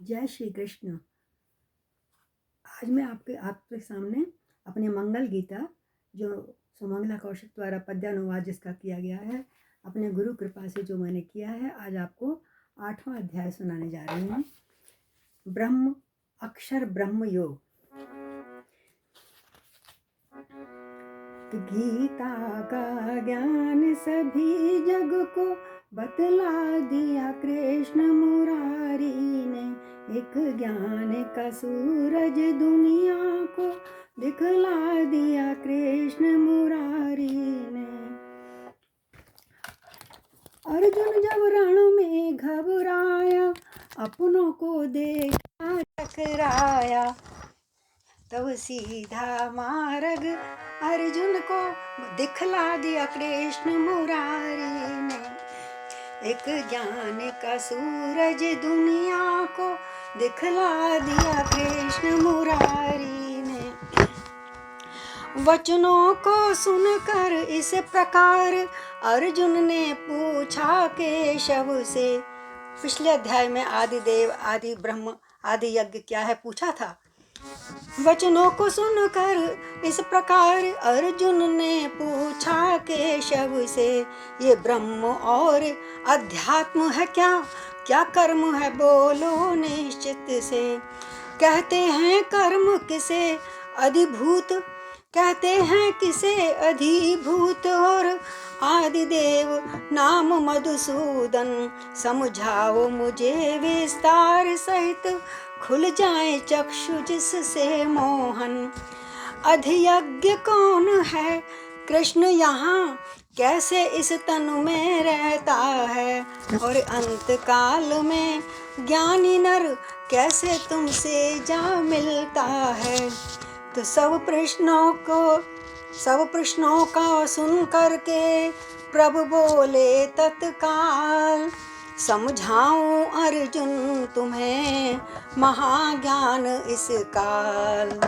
जय श्री कृष्ण। आज मैं आपके सामने अपने मंगल गीता, जो सुमंगला कौशिक द्वारा पद्यानुवाद जिसका किया गया है, अपने गुरु कृपा से जो मैंने किया है, आज आपको 8वां अध्याय सुनाने जा रही हूँ। ब्रह्म अक्षर ब्रह्म योग। गीता का ज्ञान सभी जग को बतला दिया कृष्ण मुरारी ने। एक ज्ञान का सूरज दुनिया को दिखला दिया कृष्ण मुरारी ने। अर्जुन जब रण में घबराया, अपनों को देखा टकराया, तब सीधा मार्ग अर्जुन को दिखला दिया कृष्ण मुरारी ने। एक ज्ञान का सूरज दुनिया को दिखला दिया कृष्ण मुरारी ने। वचनों को सुनकर इस प्रकार अर्जुन ने पूछा केशव से। पिछले अध्याय में आदि देव, आदि ब्रह्म, आदि यज्ञ क्या है पूछा था। वचनों को सुनकर इस प्रकार अर्जुन ने पूछा केशव से, ये ब्रह्म और अध्यात्म है क्या? क्या कर्म है बोलो निश्चित से। कहते हैं कर्म किसे अधिभूत, कहते हैं किसे अधिभूत, और आदिदेव नाम मधुसूदन। समझाओ मुझे विस्तार सहित, खुल जाए चक्षु जिससे मोहन। अधियज्ञ कौन है कृष्ण यहाँ, कैसे इस तनु में रहता है, और अंत काल में ज्ञानी नर कैसे तुमसे जा मिलता है। तो सब प्रश्नों का सुन करके प्रभु बोले तत्काल, समझाऊं अर्जुन तुम्हें महाज्ञान इस काल।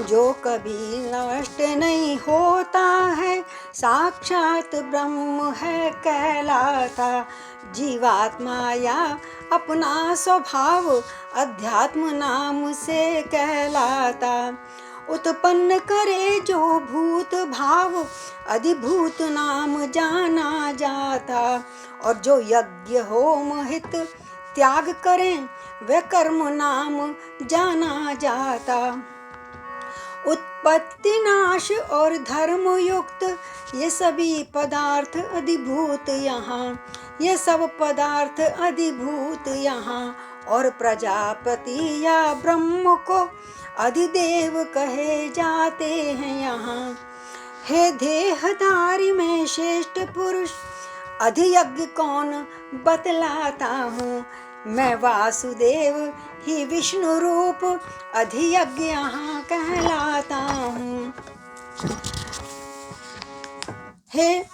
जो कभी नष्ट नहीं होता है, साक्षात ब्रह्म है कहलाता। जीवात्मा या अपना स्वभाव अध्यात्म नाम से कहलाता। उत्पन्न करे जो भूत भाव, अधिभूत नाम जाना जाता। और जो यज्ञ होम हित त्याग करें, वे कर्म नाम जाना जाता। उत्पत्ति नाश और धर्म युक्त ये सभी पदार्थ अधिभूत यहाँ, ये सब पदार्थ अधिभूत यहाँ। और प्रजापति या ब्रह्म को अधिदेव कहे जाते हैं यहाँ। हे देहधारी में श्रेष्ठ पुरुष, अधियज्ञ कौन बतलाता हूँ। मैं वासुदेव ही विष्णु रूप, अधियज्ञ यहाँ कहलाता हूँ। हे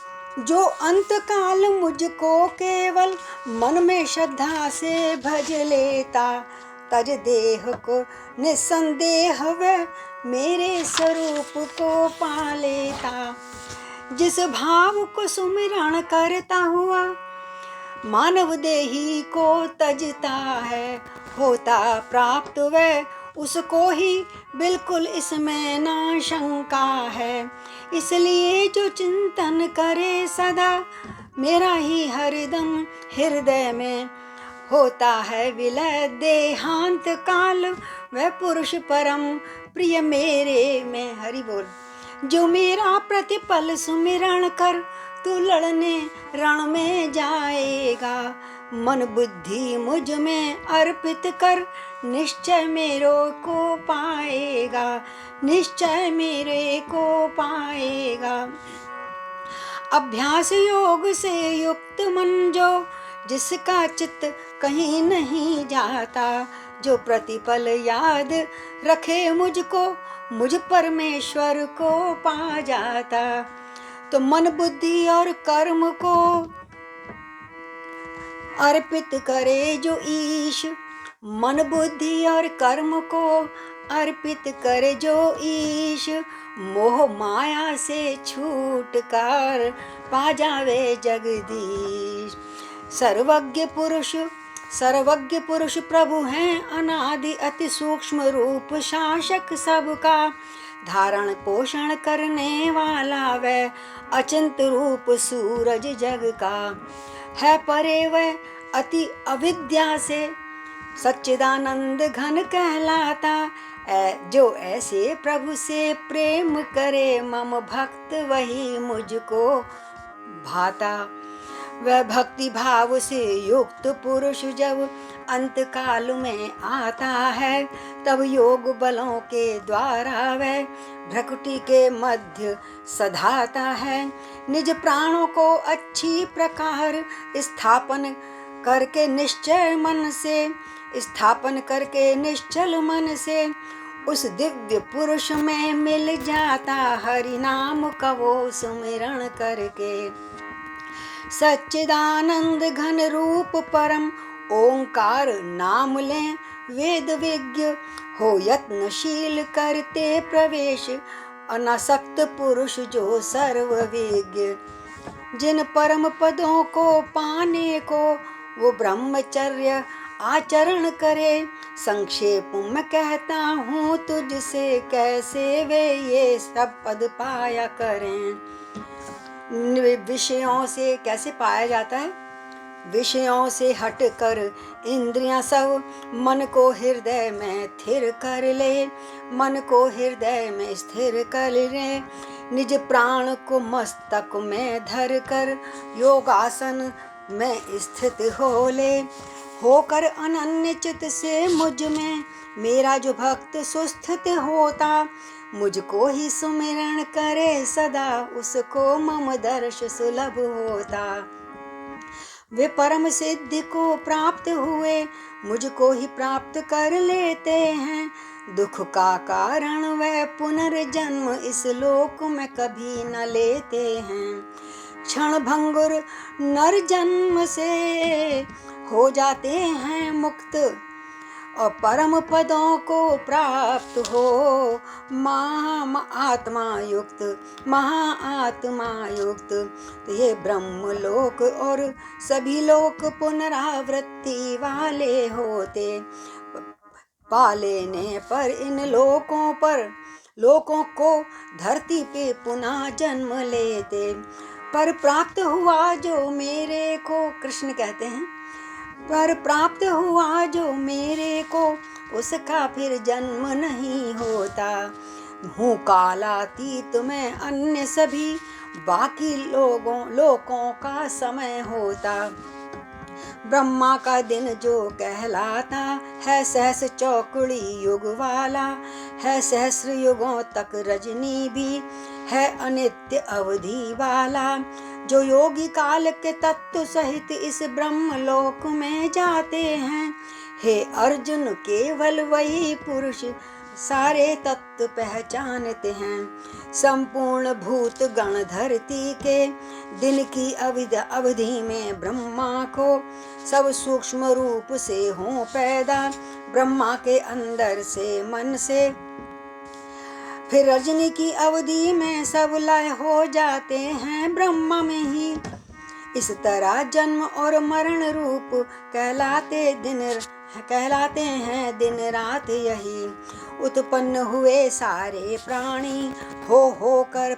जो अंत काल मुझको केवल मन में श्रद्धा से भज लेता, तज देह को निसंदेह वह मेरे स्वरूप को पा लेता। जिस भाव को सुमिरण करता हुआ मानव देही को तजता है, होता प्राप्त वह उसको ही बिल्कुल इसमें ना शंका है। इसलिए जो चिंतन करे सदा मेरा ही हरदम हृदय में, होता है विलय देहांत काल वह पुरुष परम प्रिय मेरे में। हरि बोल। जो मेरा प्रतिपल सुमिरण कर तू लड़ने रण में जाएगा, मन बुद्धि मुझ में अर्पित कर निश्चय मेरे को पाएगा, निश्चय मेरे को पाएगा। अभ्यास योग से युक्त मन जो, जिसका चित्त कहीं नहीं जाता, जो प्रतिपल याद रखे मुझको, मुझ परमेश्वर को पा जाता। तो मन बुद्धि और कर्म को अर्पित करे जो ईश, मन बुद्धि और कर्म को अर्पित करे जो ईश, मोह माया से छूट कर पा जावे जगदीश। सर्वज्ञ पुरुष सर्वज्ञ पुरुष प्रभु हैं अनादि अति सूक्ष्म रूप शासक सबका, धारण पोषण करने वाला वह अचिंत रूप सूरज जग का है। परे वह अति अविद्या से सच्चिदानंद घन कहलाता, जो ऐसे प्रभु से प्रेम करे मम भक्त वही मुझको भाता। वह भक्ति भाव से युक्त पुरुष जब अंत काल में आता है, तब योग बलों के द्वारा वह भ्रकुटी के मध्य सधाता है। निज प्राणों को अच्छी प्रकार स्थापन करके निश्चल मन से उस दिव्य पुरुष में मिल जाता, हरि नाम का वो सुमिरण करके। सच्चिदानंद घन रूप परम ओंकार नाम लें वेद विज्ञ, हो यत्नशील करते प्रवेश अनासक्त पुरुष जो सर्वविज्ञ। जिन परम पदों को पाने को वो ब्रह्मचर्य आचरण करे, संक्षेप में कहता हूँ तुझसे कैसे वे ये सब पद पाया करें। विषयों से कैसे पाया जाता है? विषयों से हट कर इंद्रियां सब मन को हृदय में स्थिर कर ले, मन को हृदय में स्थिर कर ले। निज प्राण को मस्तक में धर कर योगासन में स्थित हो ले। होकर अनन्य चित से मुझ में मेरा जो भक्त सुस्थित होता, मुझको ही सुमिरण करे सदा उसको मम दर्श सुलभ होता। वे परम सिद्धि को प्राप्त हुए मुझको ही प्राप्त कर लेते हैं। दुख का कारण वह पुनर्जन्म इस लोक में कभी न लेते हैं। क्षण भंगुर नर जन्म से हो जाते हैं मुक्त, और परम पदों को प्राप्त हो महाआत्मा युक्त। तो ये ब्रह्म लोक और सभी लोक पुनरावृत्ति वाले होते। पा लेने पर इन लोकों को धरती पे पुनः जन्म लेते। पर प्राप्त हुआ जो मेरे को, कृष्ण कहते हैं, पर प्राप्त हुआ जो मेरे को उसका फिर जन्म नहीं होता। हूँ कालातीत में अन्य सभी बाकी लोकों का समय होता। ब्रह्मा का दिन जो कहलाता है सहस चौकड़ी युग वाला है। सहस्र युगों तक रजनी भी है अनित्य अवधि वाला। जो योगी काल के तत्व सहित इस ब्रह्म लोक में जाते हैं, हे अर्जुन केवल वही पुरुष सारे तत्व पहचानते हैं। संपूर्ण भूत गण धरती के दिन की अवधि में ब्रह्मा को सब सूक्ष्म रूप से हों पैदा। ब्रह्मा के अंदर से मन से फिर रजनी की अवधि में सब लय हो जाते हैं ब्रह्मा में ही। इस तरह जन्म और मरण रूप कहलाते हैं दिन रात यही। उत्पन्न हुए सारे प्राणी हो कर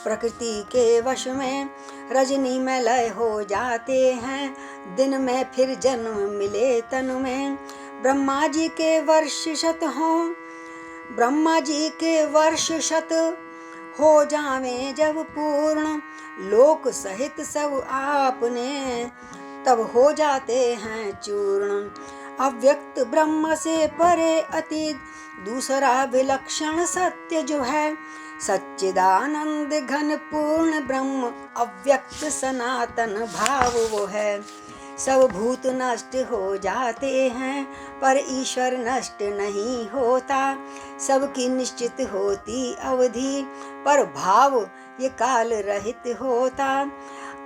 प्रकृति के वश में रजनी में लय हो जाते हैं। दिन में फिर जन्म मिले तन में। ब्रह्मा जी के वर्ष शत हो जावे जब पूर्ण, लोक सहित सब आपने तब हो जाते हैं चूर्ण। अव्यक्त ब्रह्म से परे अति दूसरा विलक्षण सत्य जो है, सच्चिदानंद घन पूर्ण ब्रह्म अव्यक्त सनातन भाव वो है। सब भूत नष्ट हो जाते हैं पर ईश्वर नष्ट नहीं होता। सबकी निश्चित होती अवधि पर भाव ये काल रहित होता।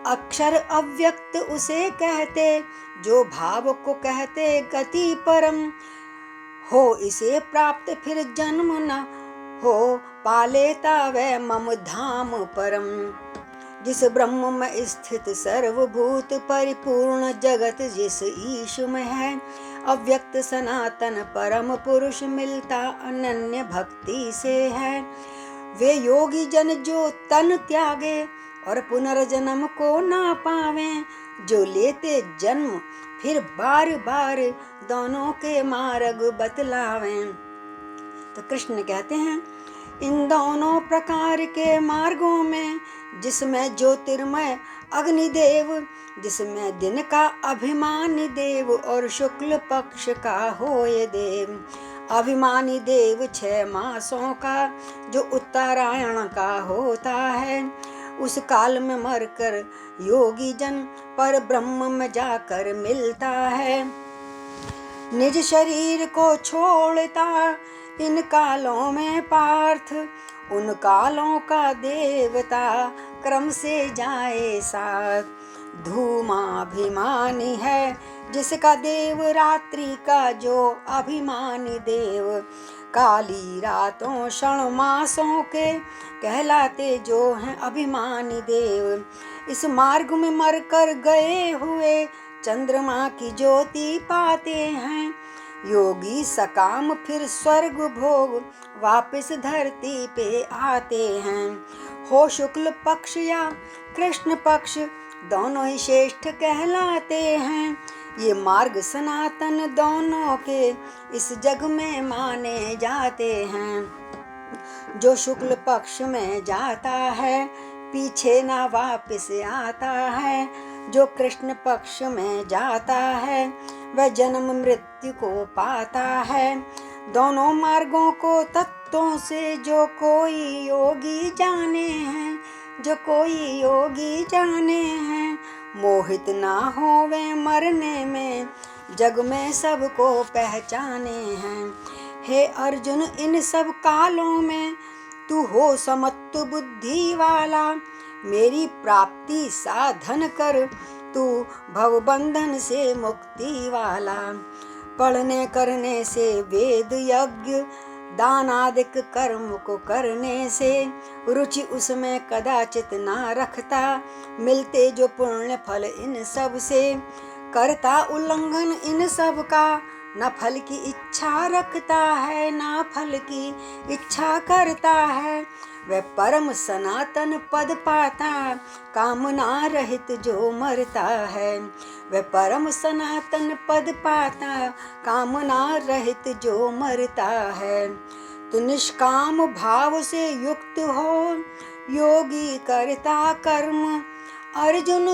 अक्षर अव्यक्त उसे कहते जो भाव को कहते गति परम हो। इसे प्राप्त फिर जन्म न हो, पालेता वह मम धाम परम। जिस ब्रह्म में स्थित सर्वभूत परिपूर्ण जगत जिस ईश में है, अव्यक्त सनातन परम पुरुष मिलता अनन्य भक्ति से है। वे योगी जन जो तन त्यागे और पुनर्जन्म को ना पावे, जो लेते जन्म फिर बार बार दोनों के मार्ग बतलावे। तो कृष्ण कहते हैं, इन दोनों प्रकार के मार्गों में, जिसमें ज्योतिर्मय अग्निदेव, जिसमें दिन का अभिमानी देव और शुक्ल पक्ष का हो ये देव। अभिमानी देव 6 मासों का जो उत्तरायण का होता है, उस काल में मरकर योगी जन पर ब्रह्म में जाकर मिलता है। निज शरीर को छोड़ता इन कालों में पार्थ, उन कालों का देवता क्रम से जाए साथ। धूमाभिमानी है जिसका देव रात्रि का जो अभिमानी देव, काली रातों क्षण मासों के कहलाते जो हैं अभिमानी देव। इस मार्ग में मरकर गए हुए चंद्रमा की ज्योति पाते हैं। योगी सकाम फिर स्वर्ग भोग वापस धरती पे आते हैं। हो शुक्ल पक्ष या कृष्ण पक्ष दोनों ही श्रेष्ठ कहलाते हैं। ये मार्ग सनातन दोनों के इस जग में माने जाते हैं। जो शुक्ल पक्ष में जाता है पीछे ना वापस आता है, जो कृष्ण पक्ष में जाता है वह जन्म मृत्यु को पाता है। दोनों मार्गों को तत्वों से जो कोई योगी जाने हैं, जो कोई योगी जाने हैं, मोहित ना होवे मरने में, जग में सबको पहचाने हैं। हे अर्जुन इन सब कालों में तू हो समत्व बुद्धि वाला, मेरी प्राप्ति साधन कर तू भवबंधन से मुक्ति वाला। पढ़ने करने से वेद यज्ञ दान आदिक कर्म को करने से, रुचि उसमें कदाचित ना रखता, मिलते जो पुण्य फल इन सब से। करता उल्लंघन इन सब का, न फल की इच्छा रखता है, ना फल की इच्छा करता है। वह परम सनातन पद पाता, कामना रहित जो मरता है। वह परम सनातन पद पाता, कामना रहित जो मरता है। तो निष्काम भाव से युक्त हो योगी करता कर्म, अर्जुन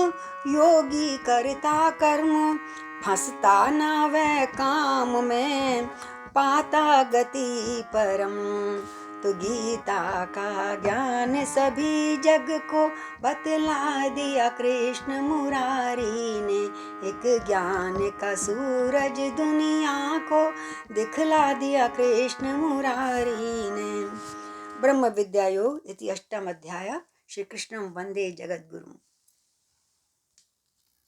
योगी करता कर्म। फंसता ना वह काम में, पाता गति परम। तो गीता का ज्ञान सभी जग को बतला दिया कृष्ण मुरारी ने। एक ज्ञान का सूरज दुनिया को दिखला दिया कृष्ण मुरारी ने। ब्रह्म विद्या योग इति अष्टम अध्याय। श्री कृष्णं वंदे जगद्गुरुम्।